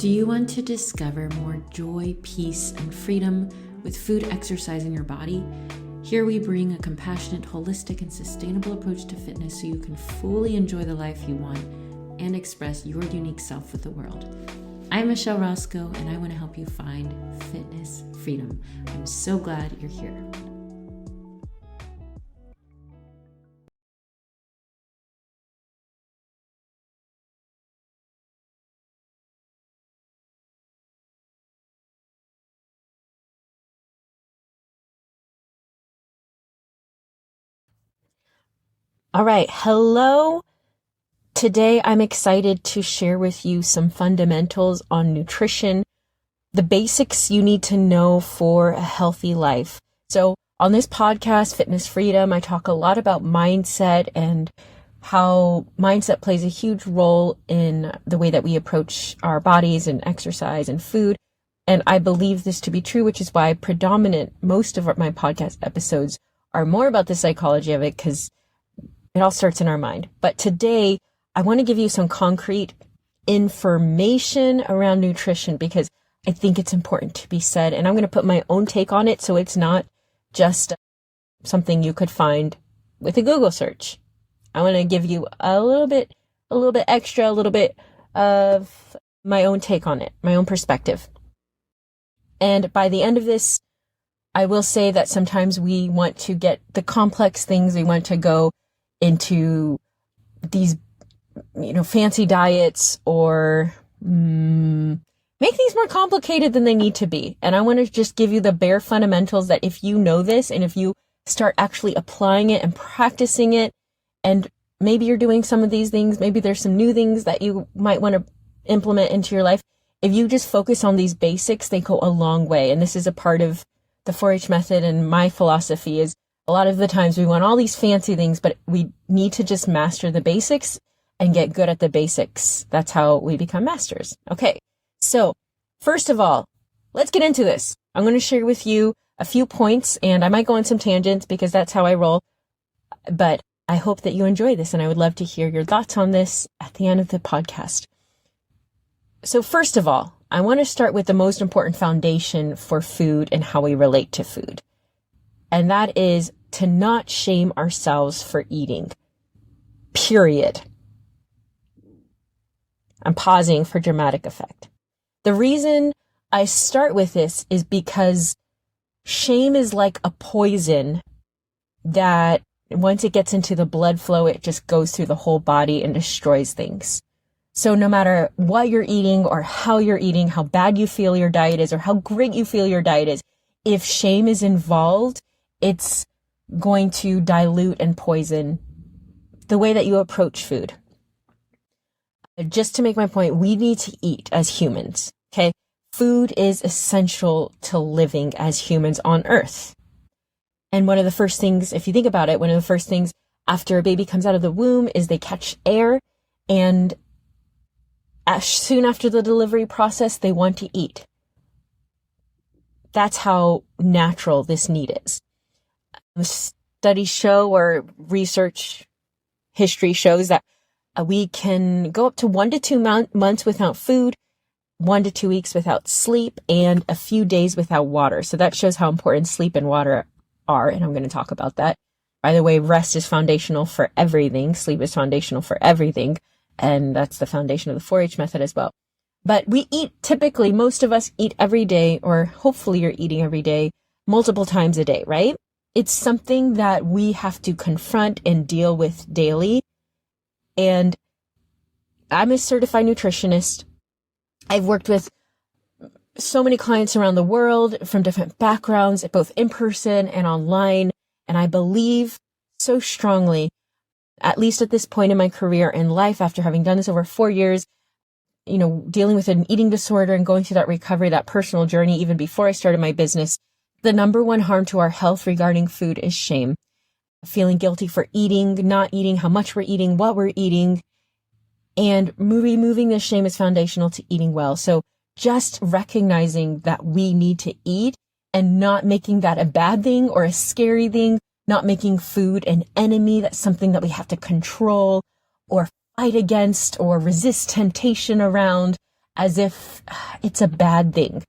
Do you want to discover more joy, peace, and freedom with food, exercise, and your body? Here we bring a compassionate, holistic, and sustainable approach to fitness so you can fully enjoy the life you want and express your unique self with the world. I'm Michelle Roscoe, and I want to help you find fitness freedom. I'm so glad you're here. All right, hello. Today I'm excited to share with you some fundamentals on nutrition, the basics you need to know for a healthy life. So on this podcast, Fitness Freedom, I talk a lot about mindset and how mindset plays a huge role in the way that we approach our bodies and exercise and food. And I believe this to be true, which is why most of my podcast episodes are more about the psychology of it, because it all starts in our mind. But today, I want to give you some concrete information around nutrition because I think it's important to be said. And I'm going to put my own take on it so it's not just something you could find with a Google search. I want to give you a little bit extra, a little bit of my own take on it, my own perspective. And by the end of this, I will say that sometimes we want to get the complex things. We want to go into these, fancy diets or make things more complicated than they need to be. And I want to just give you the bare fundamentals that if you know this and if you start actually applying it and practicing it, and maybe you're doing some of these things, maybe there's some new things that you might want to implement into your life. If you just focus on these basics, they go a long way. And this is a part of the 4-H method, and my philosophy is a lot of the times we want all these fancy things, but we need to just master the basics and get good at the basics. That's how we become masters. Okay, so first of all, let's get into this. I'm going to share with you a few points, and I might go on some tangents because that's how I roll, but I hope that you enjoy this, and I would love to hear your thoughts on this at the end of the podcast. So first of all, I want to start with the most important foundation for food and how we relate to food. And that is to not shame ourselves for eating. Period. I'm pausing for dramatic effect. The reason I start with this is because shame is like a poison that once it gets into the blood flow, it just goes through the whole body and destroys things. So no matter what you're eating or how you're eating, how bad you feel your diet is or how great you feel your diet is, if shame is involved, it's going to dilute and poison the way that you approach food. Just to make my point, we need to eat as humans, okay? Food is essential to living as humans on Earth. And one of the first things, if you think about it, one of the first things after a baby comes out of the womb is they catch air, and as soon after the delivery process, they want to eat. That's how natural this need is. Studies show, or research history shows, that we can go up to 1 to 2 months without food, 1 to 2 weeks without sleep, and a few days without water. So that shows how important sleep and water are, and I'm going to talk about that. By the way, rest is foundational for everything. Sleep is foundational for everything, and that's the foundation of the 4-H method as well. But we eat, typically, most of us eat every day, or hopefully you're eating every day, multiple times a day, right? It's something that we have to confront and deal with daily. And I'm a certified nutritionist. I've worked with so many clients around the world from different backgrounds, both in person and online. And I believe so strongly, at least at this point in my career and life, after having done this over 4 years, dealing with an eating disorder and going through that recovery, that personal journey, even before I started my business, the number one harm to our health regarding food is shame. Feeling guilty for eating, not eating, how much we're eating, what we're eating, and removing this shame is foundational to eating well. So just recognizing that we need to eat and not making that a bad thing or a scary thing, not making food an enemy, that's something that we have to control or fight against or resist temptation around. as if it's a bad thing.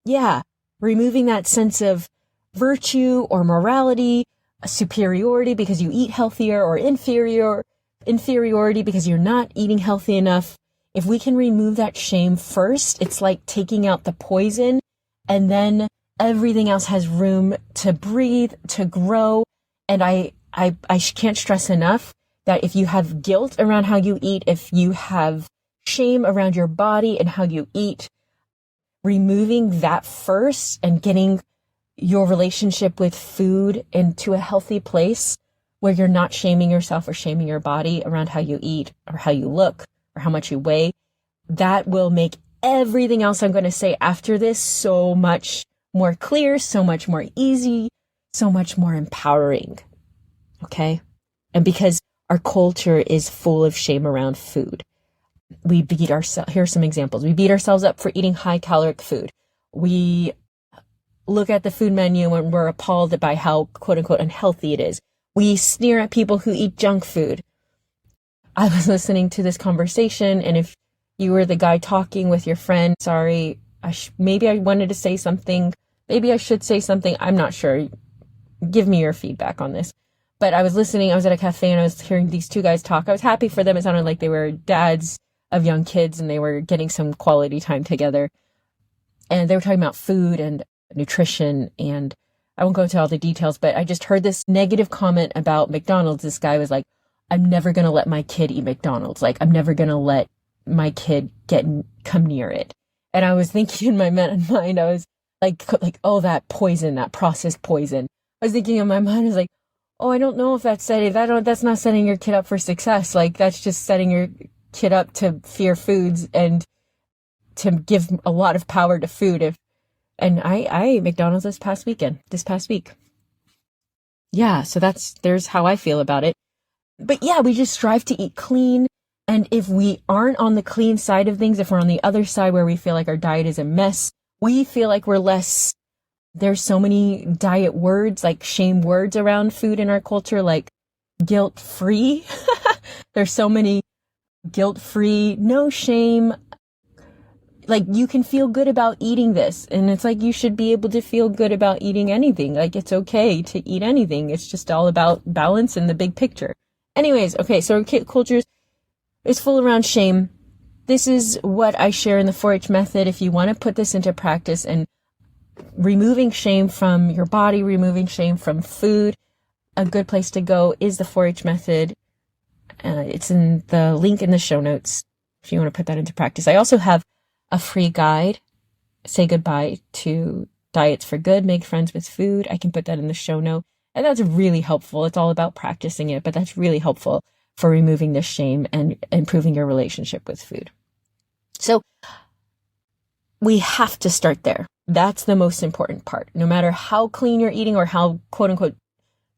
Yeah, removing that sense of virtue or morality, superiority because you eat healthier, or inferiority because you're not eating healthy enough. If we can remove that shame first, it's like taking out the poison, and then everything else has room to breathe, to grow. And I can't stress enough that if you have guilt around how you eat, if you have shame around your body and how you eat, removing that first and getting your relationship with food into a healthy place where you're not shaming yourself or shaming your body around how you eat or how you look or how much you weigh, that will make everything else I'm going to say after this so much more clear, so much more easy, so much more empowering. Okay? And because our culture is full of shame around food. We beat ourselves. Here are some examples. We beat ourselves up for eating high caloric food. We look at the food menu and we're appalled by how quote unquote unhealthy it is. We sneer at people who eat junk food. I was listening to this conversation, and if you were the guy talking with your friend, sorry, maybe I wanted to say something. Maybe I should say something. I'm not sure. Give me your feedback on this. But I was listening. I was at a cafe and I was hearing these two guys talk. I was happy for them. It sounded like they were dads of young kids and they were getting some quality time together. And they were talking about food and nutrition, and I won't go into all the details, but I just heard this negative comment about McDonald's. This guy was like, I'm never going to let my kid eat McDonald's. Like, I'm never going to let my kid come near it. And I was thinking in my mind, I was like, oh, that poison, that processed poison. I was thinking in my mind, I was like, oh, I don't know if that's that's not setting your kid up for success. Like, that's just setting your kid up to fear foods and to give a lot of power to food. And I ate McDonald's this past week. Yeah, so there's how I feel about it. But yeah, we just strive to eat clean. And if we aren't on the clean side of things, if we're on the other side where we feel like our diet is a mess, we feel like we're less. There's so many diet words, like shame words around food in our culture, like guilt-free. There's so many guilt-free, no shame. Like, you can feel good about eating this. And it's like, you should be able to feel good about eating anything. Like, it's okay to eat anything. It's just all about balance and the big picture. Anyways, okay, so our culture is full around shame. This is what I share in the 4-H method. If you want to put this into practice and removing shame from your body, removing shame from food, a good place to go is the 4-H method. It's in the link in the show notes if you want to put that into practice. I also have a free guide, Say Goodbye to Diets for Good, Make Friends with Food. I can put that in the show note. And that's really helpful. It's all about practicing it, but that's really helpful for removing the shame and improving your relationship with food. So we have to start there. That's the most important part. No matter how clean you're eating or how quote unquote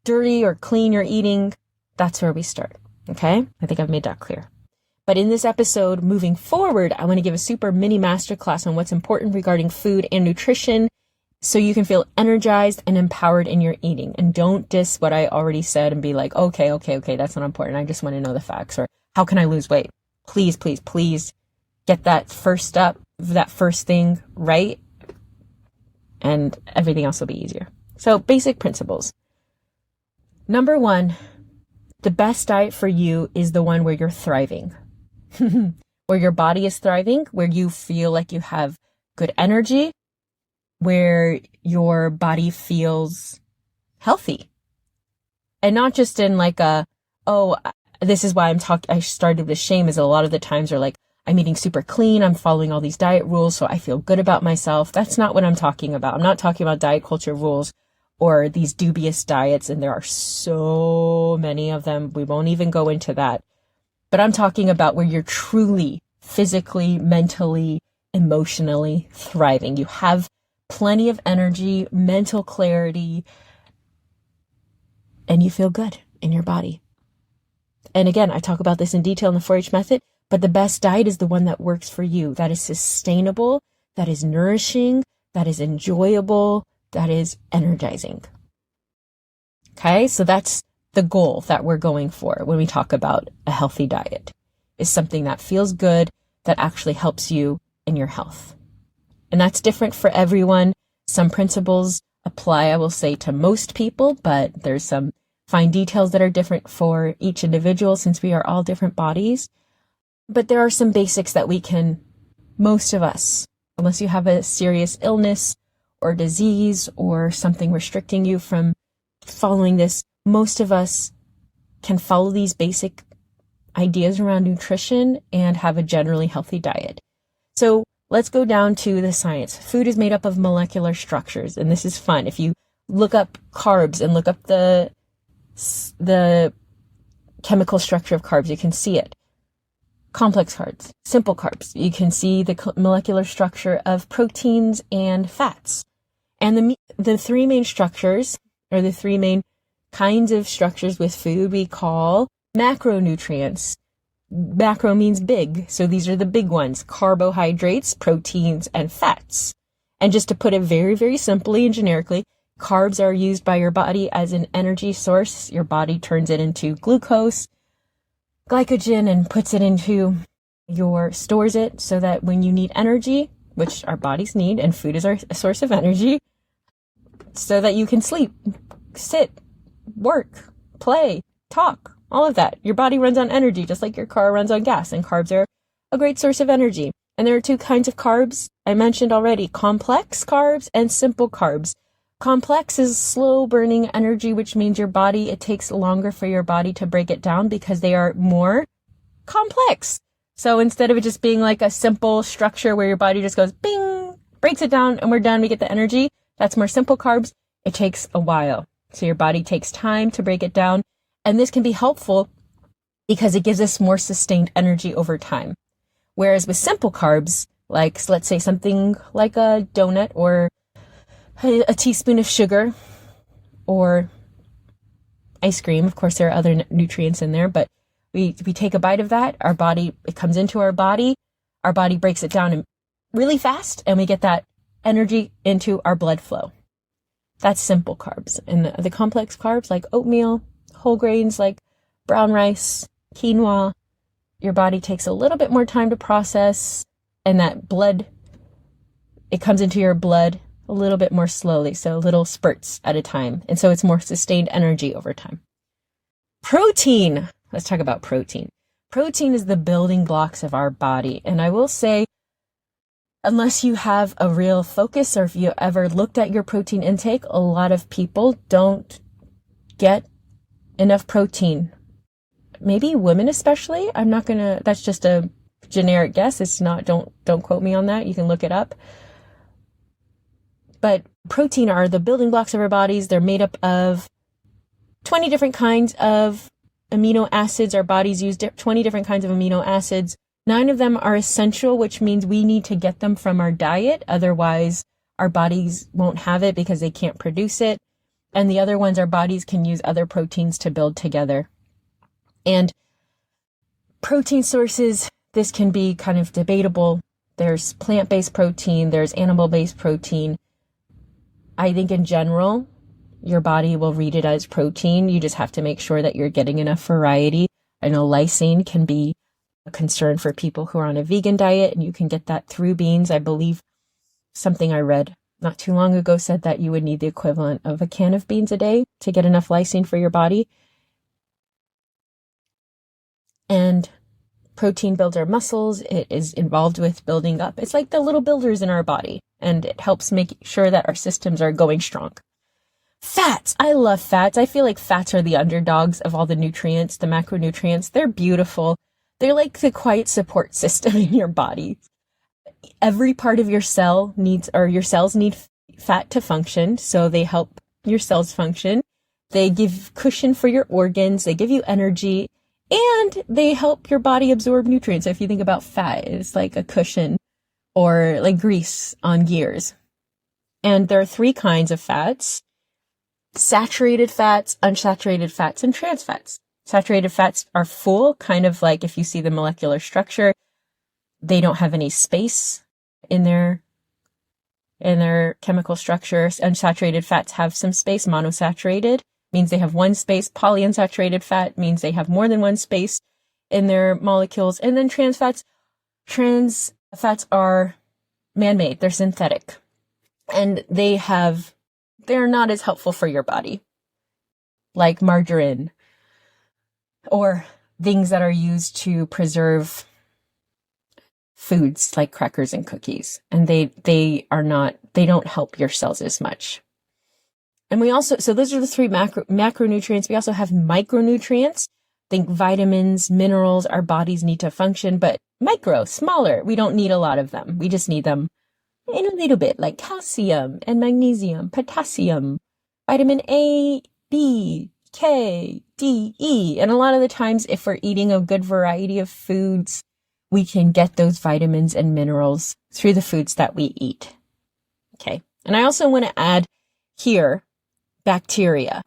dirty or clean you're eating, that's where we start. Okay? I think I've made that clear. But in this episode, moving forward, I want to give a super mini masterclass on what's important regarding food and nutrition so you can feel energized and empowered in your eating. And don't diss what I already said and be like, okay, that's not important. I just want to know the facts. Or how can I lose weight? Please get that first thing right, and everything else will be easier. So basic principles. Number 1, the best diet for you is the one where you're thriving. Where your body is thriving, where you feel like you have good energy, where your body feels healthy. And not just in like this is why I started with shame, is a lot of the times are like, I'm eating super clean, I'm following all these diet rules, so I feel good about myself. That's not what I'm talking about. I'm not talking about diet culture rules or these dubious diets, and there are so many of them. We won't even go into that. But I'm talking about where you're truly physically, mentally, emotionally thriving. You have plenty of energy, mental clarity, and you feel good in your body. And again, I talk about this in detail in the 4-H method, but the best diet is the one that works for you, that is sustainable, that is nourishing, that is enjoyable, that is energizing. Okay, so that's the goal that we're going for when we talk about a healthy diet, is something that feels good, that actually helps you and your health. And that's different for everyone. Some principles apply, I will say, to most people, but there's some fine details that are different for each individual since we are all different bodies. But there are some basics that we can, most of us, unless you have a serious illness or disease or something restricting you from following this, most of us can follow these basic ideas around nutrition and have a generally healthy diet. So let's go down to the science. Food is made up of molecular structures, and this is fun. If you look up carbs and look up the chemical structure of carbs, you can see it. Complex carbs, simple carbs. You can see the molecular structure of proteins and fats. And the three main structures, or the three main kinds of structures with food, we call macronutrients. Macro means big, so these are the big ones: carbohydrates, proteins, and fats. And just to put it very, very simply and generically, carbs are used by your body as an energy source. Your body turns it into glucose, glycogen, and puts it into stores it so that when you need energy, which our bodies need, and food is a source of energy, so that you can sleep, sit, work, play, talk, all of that. Your body runs on energy just like your car runs on gas, and carbs are a great source of energy. And there are two kinds of carbs I mentioned already: complex carbs and simple carbs. Complex is slow burning energy, which means it takes longer for your body to break it down because they are more complex. So instead of it just being like a simple structure where your body just goes bing, breaks it down, and we're done, we get the energy, that's more simple carbs. It takes a while. So your body takes time to break it down. And this can be helpful because it gives us more sustained energy over time. Whereas with simple carbs, like let's say something like a donut or a teaspoon of sugar or ice cream. Of course, there are other nutrients in there, but we take a bite of that, it comes into our body breaks it down really fast, and we get that energy into our blood flow. That's simple carbs. And the complex carbs like oatmeal, whole grains like brown rice, quinoa, your body takes a little bit more time to process, and it comes into your blood a little bit more slowly, so little spurts at a time. And so it's more sustained energy over time. Protein. Let's talk about protein. Protein is the building blocks of our body. And I will say, unless you have a real focus, or if you ever looked at your protein intake, a lot of people don't get enough protein. Maybe women especially. That's just a generic guess. It's not, don't quote me on that. You can look it up. But protein are the building blocks of our bodies. They're made up of 20 different kinds of amino acids. Our bodies use 20 different kinds of amino acids. 9 of them are essential, which means we need to get them from our diet. Otherwise, our bodies won't have it because they can't produce it. And the other ones, our bodies can use other proteins to build together. And protein sources, this can be kind of debatable. There's plant-based protein, there's animal-based protein. I think in general, your body will read it as protein. You just have to make sure that you're getting enough variety. I know lysine can be a concern for people who are on a vegan diet, and you can get that through beans. I believe something I read not too long ago said that you would need the equivalent of a can of beans a day to get enough lysine for your body. And protein builds our muscles. It is involved with building up. It's like the little builders in our body, and it helps make sure that our systems are going strong. Fats. I love fats. I feel like fats are the underdogs of all the nutrients, the macronutrients. They're beautiful. They're like the quiet support system in your body. Every part of your cell your cells need fat to function, so they help your cells function. They give cushion for your organs. They give you energy, and they help your body absorb nutrients. So if you think about fat, it's like a cushion or like grease on gears. And there are 3 kinds of fats: saturated fats, unsaturated fats, and trans fats. Saturated fats are full, kind of like if you see the molecular structure, they don't have any space in their chemical structure. Unsaturated fats have some space. Monosaturated means they have one space. Polyunsaturated fat means they have more than one space in their molecules. And then trans fats, trans Fats are man-made, they're synthetic, and they're not as helpful for your body, like margarine or things that are used to preserve foods like crackers and cookies. And they don't help your cells as much. And so those are the three macronutrients. We also have micronutrients. Think vitamins, minerals our bodies need to function, but smaller. We don't need a lot of them. We just need them in a little bit, like calcium and magnesium, potassium, vitamin A, B, K, D, E. And a lot of the times, if we're eating a good variety of foods, we can get those vitamins and minerals through the foods that we eat. Okay. And I also want to add here bacteria.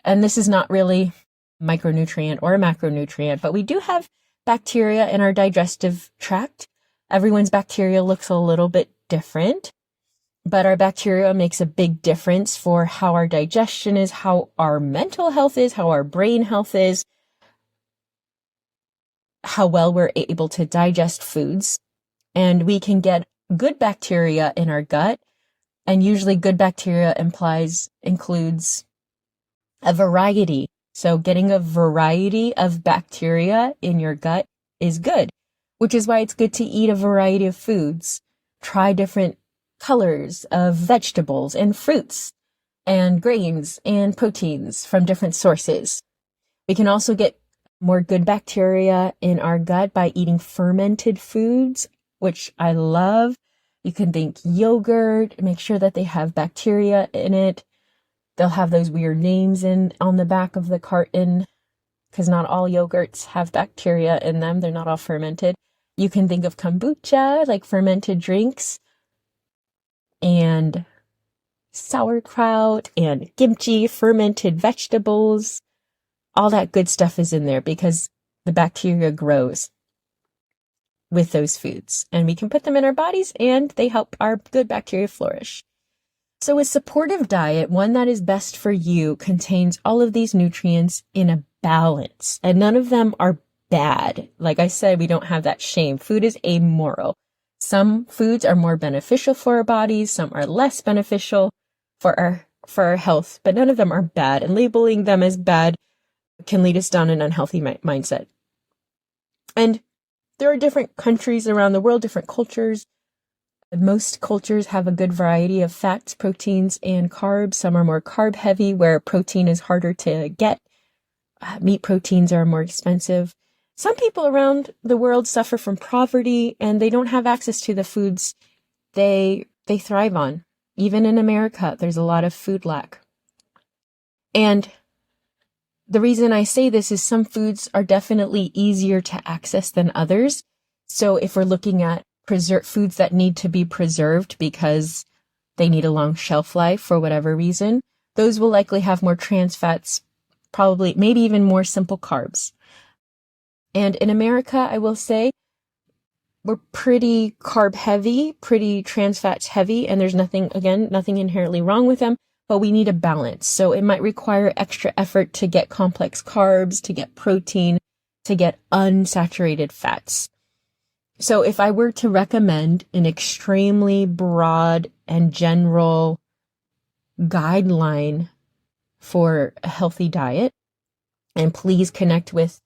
And this is not really micronutrient or a macronutrient, but we do have bacteria in our digestive tract. Everyone's bacteria looks a little bit different, but our bacteria makes a big difference for how our digestion is, how our mental health is, how our brain health is, how well we're able to digest foods. And we can get good bacteria in our gut. And usually good bacteria includes a variety. So getting a variety of bacteria in your gut is good, which is why it's good to eat a variety of foods. Try different colors of vegetables and fruits and grains and proteins from different sources. We can also get more good bacteria in our gut by eating fermented foods, which I love. You can think yogurt, make sure that they have bacteria in it. They'll have those weird names on the back of the carton because not all yogurts have bacteria in them. They're not all fermented. You can think of kombucha, like fermented drinks, and sauerkraut and kimchi, fermented vegetables. All that good stuff is in there because the bacteria grows with those foods. And we can put them in our bodies and they help our good bacteria flourish. So a supportive diet, one that is best for you, contains all of these nutrients in a balance. And none of them are bad. Like I said, we don't have that shame. Food is amoral. Some foods are more beneficial for our bodies. Some are less beneficial for our health, but none of them are bad. And labeling them as bad can lead us down an unhealthy mindset. And there are different countries around the world, different cultures. Most cultures have a good variety of fats, proteins, and carbs. Some are more carb heavy, where protein is harder to get. Meat proteins are more expensive. Some people around the world suffer from poverty and they don't have access to the foods they thrive on. Even in America, there's a lot of food lack. And the reason I say this is some foods are definitely easier to access than others. So if we're looking at foods that need to be preserved because they need a long shelf life for whatever reason, those will likely have more trans fats, probably maybe even more simple carbs. And in America, I will say we're pretty carb heavy, pretty trans fats heavy, and there's nothing inherently wrong with them, but we need a balance. So it might require extra effort to get complex carbs, to get protein, to get unsaturated fats. So if I were to recommend an extremely broad and general guideline for a healthy diet, and please connect with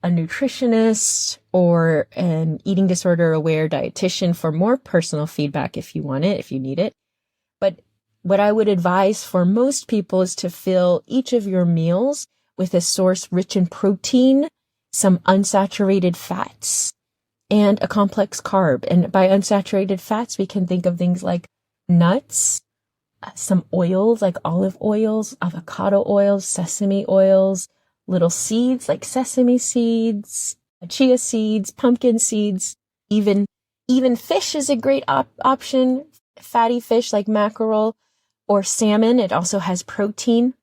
a nutritionist or an eating disorder aware dietitian for more personal feedback if you want it, if you need it. But what I would advise for most people is to fill each of your meals with a source rich in protein, some unsaturated fats, and a complex carb. And by unsaturated fats, we can think of things like nuts, some oils like olive oils, avocado oils, sesame oils, little seeds like sesame seeds, chia seeds, pumpkin seeds, even fish is a great option. Fatty fish like mackerel or salmon. It also has protein.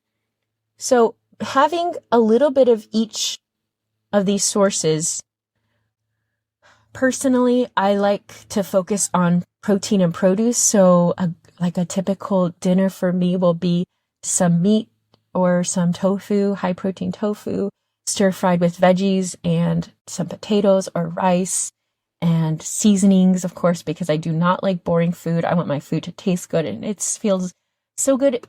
So having a little bit of each of these sources. Personally, I like to focus on protein and produce. So a typical dinner for me will be some meat or some tofu, high protein tofu, stir fried with veggies and some potatoes or rice, and seasonings, of course, because I do not like boring food. I want my food to taste good, and it feels so good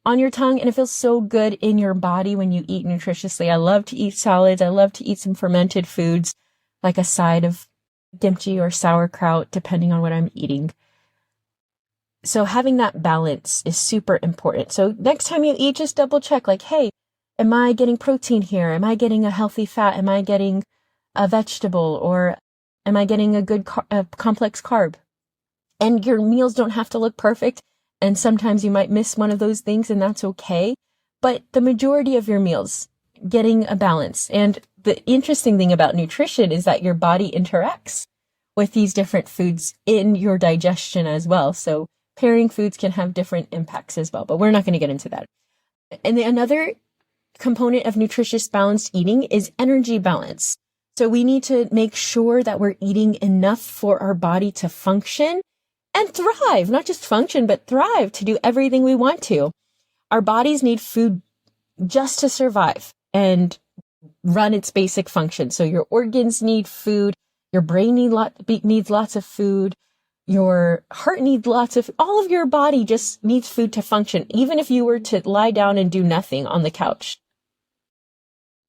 on your tongue, and it feels so good in your body when you eat nutritiously. I love to eat salads. I love to eat some fermented foods, like a side of kimchi or sauerkraut, depending on what I'm eating. So having that balance is super important. So next time you eat, just double check, like, hey, am I getting protein here? Am I getting a healthy fat? Am I getting a vegetable? Or am I getting a good complex carb? And your meals don't have to look perfect. And sometimes you might miss one of those things, and that's okay. But the majority of your meals, getting a balance. And the interesting thing about nutrition is that your body interacts with these different foods in your digestion as well. So pairing foods can have different impacts as well, but we're not going to get into that. And another component of nutritious balanced eating is energy balance. So we need to make sure that we're eating enough for our body to function and thrive, not just function, but thrive, to do everything we want to. Our bodies need food just to survive and run its basic function. So your organs need food, your brain needs lots of food, your heart needs all of your body just needs food to function, even if you were to lie down and do nothing on the couch.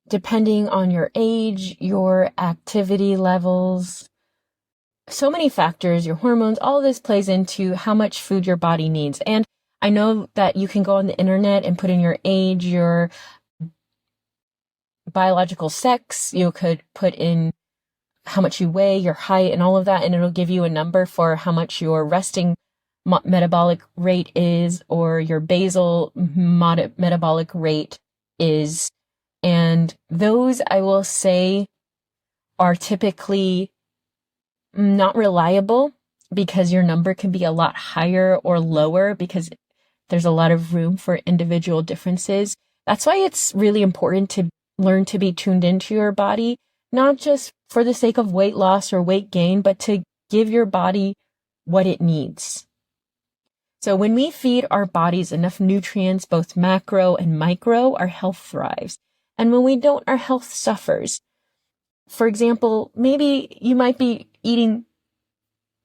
Depending on your age, your activity levels, so many factors, your hormones, all of this plays into how much food your body needs. And I know that you can go on the internet and put in your age, your biological sex, you could put in how much you weigh, your height, and all of that, and it'll give you a number for how much your resting metabolic rate is, or your basal metabolic rate is. And those, I will say, are typically not reliable, because your number can be a lot higher or lower, because there's a lot of room for individual differences. That's why it's really important to learn to be tuned into your body, not just for the sake of weight loss or weight gain, but to give your body what it needs. So when we feed our bodies enough nutrients, both macro and micro, our health thrives. And when we don't, our health suffers. For example, maybe you might be eating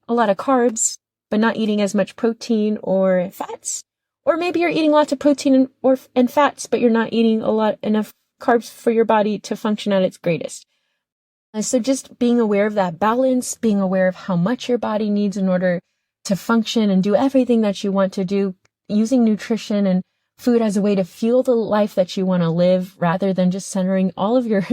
a lot of carbs, but not eating as much protein or fats. Or maybe you're eating lots of protein and fats, but you're not eating enough carbs for your body to function at its greatest. So just being aware of that balance, being aware of how much your body needs in order to function and do everything that you want to do, using nutrition and food as a way to fuel the life that you want to live, rather than just centering all of your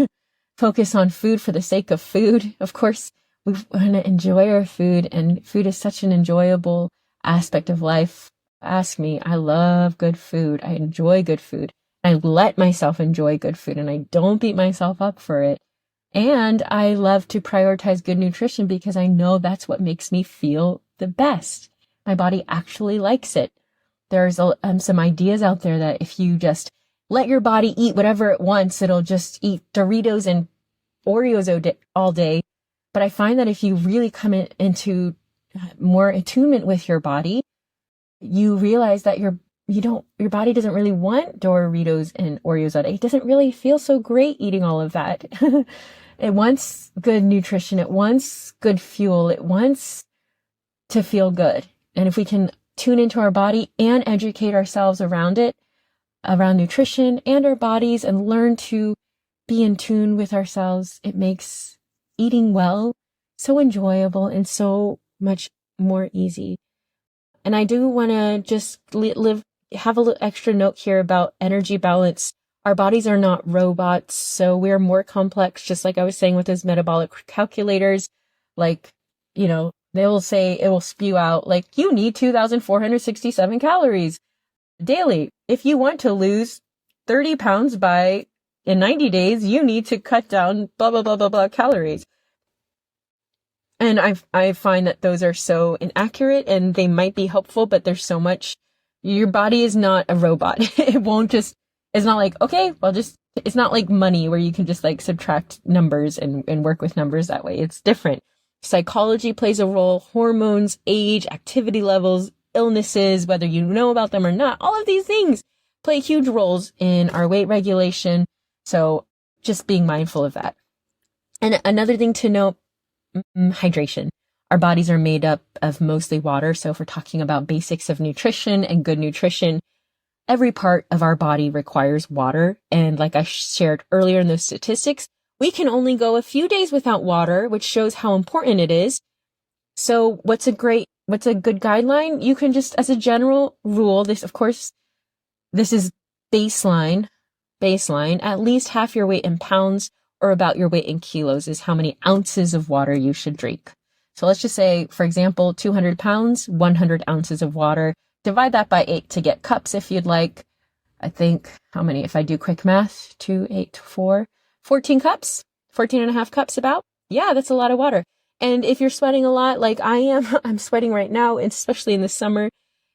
focus on food for the sake of food. Of course, we want to enjoy our food, and food is such an enjoyable aspect of life. Ask me, I love good food. I enjoy good food. I let myself enjoy good food, and I don't beat myself up for it. And I love to prioritize good nutrition because I know that's what makes me feel the best. My body actually likes it. There's some ideas out there that if you just let your body eat whatever it wants, it'll just eat Doritos and Oreos all day. But I find that if you really come into more attunement with your body, you realize that your body doesn't really want Doritos and Oreos all day. It doesn't really feel so great eating all of that. It wants good nutrition. It wants good fuel. It wants to feel good. And if we can tune into our body and educate ourselves around it, around nutrition and our bodies, and learn to be in tune with ourselves, it makes eating well so enjoyable and so much more easy. And I do want to just have a little extra note here about energy balance. Our bodies are not robots, so we're more complex, just like I was saying with those metabolic calculators. Like, they will say, it will spew out, like, you need 2,467 calories daily. If you want to lose 30 pounds in 90 days, you need to cut down blah, blah, blah, blah, blah calories. And I find that those are so inaccurate, and they might be helpful, but there's so much. Your body is not a robot. It's not like, okay, it's not like money where you can just like subtract numbers and work with numbers that way. It's different. Psychology plays a role, hormones, age, activity levels, illnesses, whether you know about them or not. All of these things play huge roles in our weight regulation. So just being mindful of that. And another thing to note, hydration. Our bodies are made up of mostly water. So if we're talking about basics of nutrition and good nutrition, every part of our body requires water. And like I shared earlier in those statistics, we can only go a few days without water, which shows how important it is. So what's a good guideline? You can just, as a general rule, this is baseline, at least half your weight in pounds or about your weight in kilos is how many ounces of water you should drink. So let's just say, for example, 200 pounds, 100 ounces of water. Divide that by 8 to get cups if you'd like. I think, how many? If I do quick math, 2, 8, 4, 14 cups, 14 and a half cups about. Yeah, that's a lot of water. And if you're sweating a lot like I am, I'm sweating right now, especially in the summer,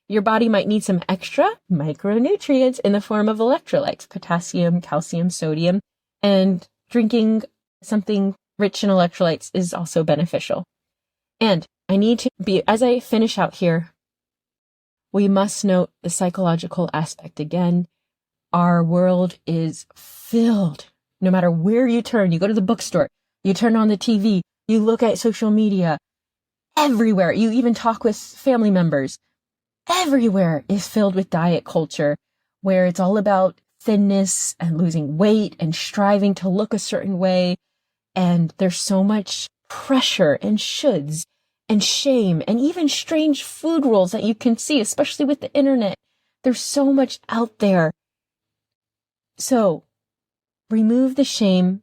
your body might need some extra micronutrients in the form of electrolytes, potassium, calcium, sodium, and drinking something rich in electrolytes is also beneficial. And as I finish out here, we must note the psychological aspect again. Our world is filled, no matter where you turn, you go to the bookstore, you turn on the TV, you look at social media, everywhere, you even talk with family members, everywhere is filled with diet culture, where it's all about thinness and losing weight and striving to look a certain way. And there's so much pressure and shoulds and shame and even strange food rules that you can see, especially with the internet. There's so much out there. So remove the shame.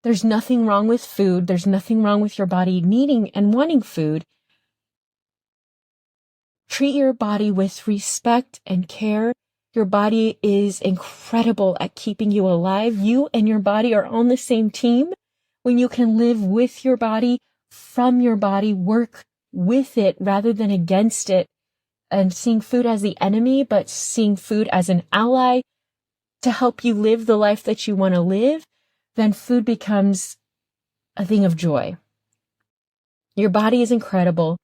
There's nothing wrong with food. There's nothing wrong with your body needing and wanting food. Treat your body with respect and care. Your body is incredible at keeping you alive. You and your body are on the same team. When you can live with your body, from your body, work with it rather than against it, and seeing food as the enemy, but seeing food as an ally to help you live the life that you want to live, then food becomes a thing of joy. Your body is incredible.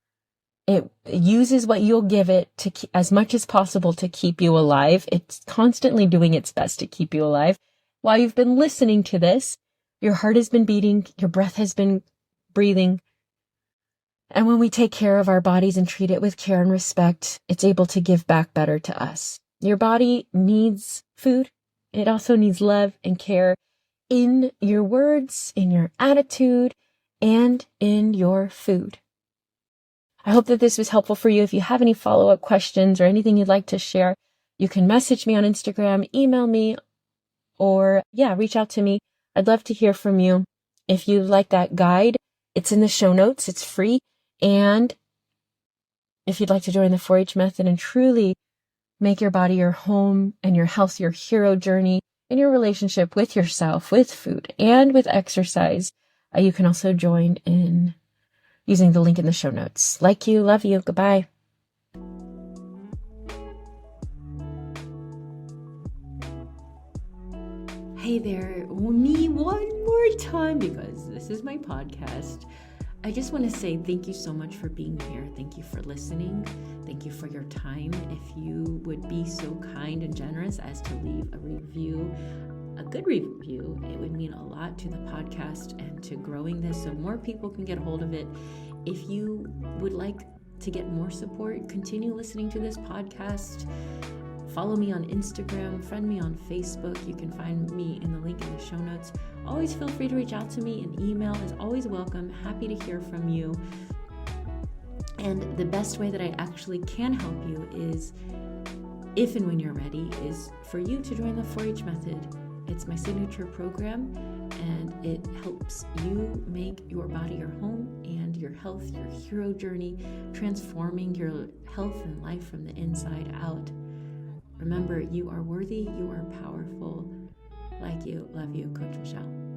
It uses what you'll give it as much as possible to keep you alive. It's constantly doing its best to keep you alive. While you've been listening to this, your heart has been beating, your breath has been breathing. And when we take care of our bodies and treat it with care and respect, it's able to give back better to us. Your body needs food. It also needs love and care in your words, in your attitude, and in your food. I hope that this was helpful for you. If you have any follow-up questions or anything you'd like to share, you can message me on Instagram, email me, or reach out to me. I'd love to hear from you. If you like that guide, it's in the show notes. It's free. And if you'd like to join the 4-H method and truly make your body your home and your health your hero journey in your relationship with yourself, with food, and with exercise, you can also join in using the link in the show notes. Like you, love you, goodbye. Hey there, me one more time because this is my podcast. I just want to say thank you so much for being here. Thank you for listening. Thank you for your time. If you would be so kind and generous as to leave a review, a good review, it would mean a lot to the podcast and to growing this so more people can get a hold of it. If you would like to get more support, continue listening to this podcast. Follow me on Instagram, friend me on Facebook. You can find me in the link in the show notes. Always feel free to reach out to me. An email is always welcome. Happy to hear from you. And the best way that I actually can help you is, if and when you're ready, is for you to join the 4-H method. It's my signature program, and it helps you make your body your home and your health your hero journey, transforming your health and life from the inside out. Remember, you are worthy, you are powerful. Like you, love you, Coach Michelle.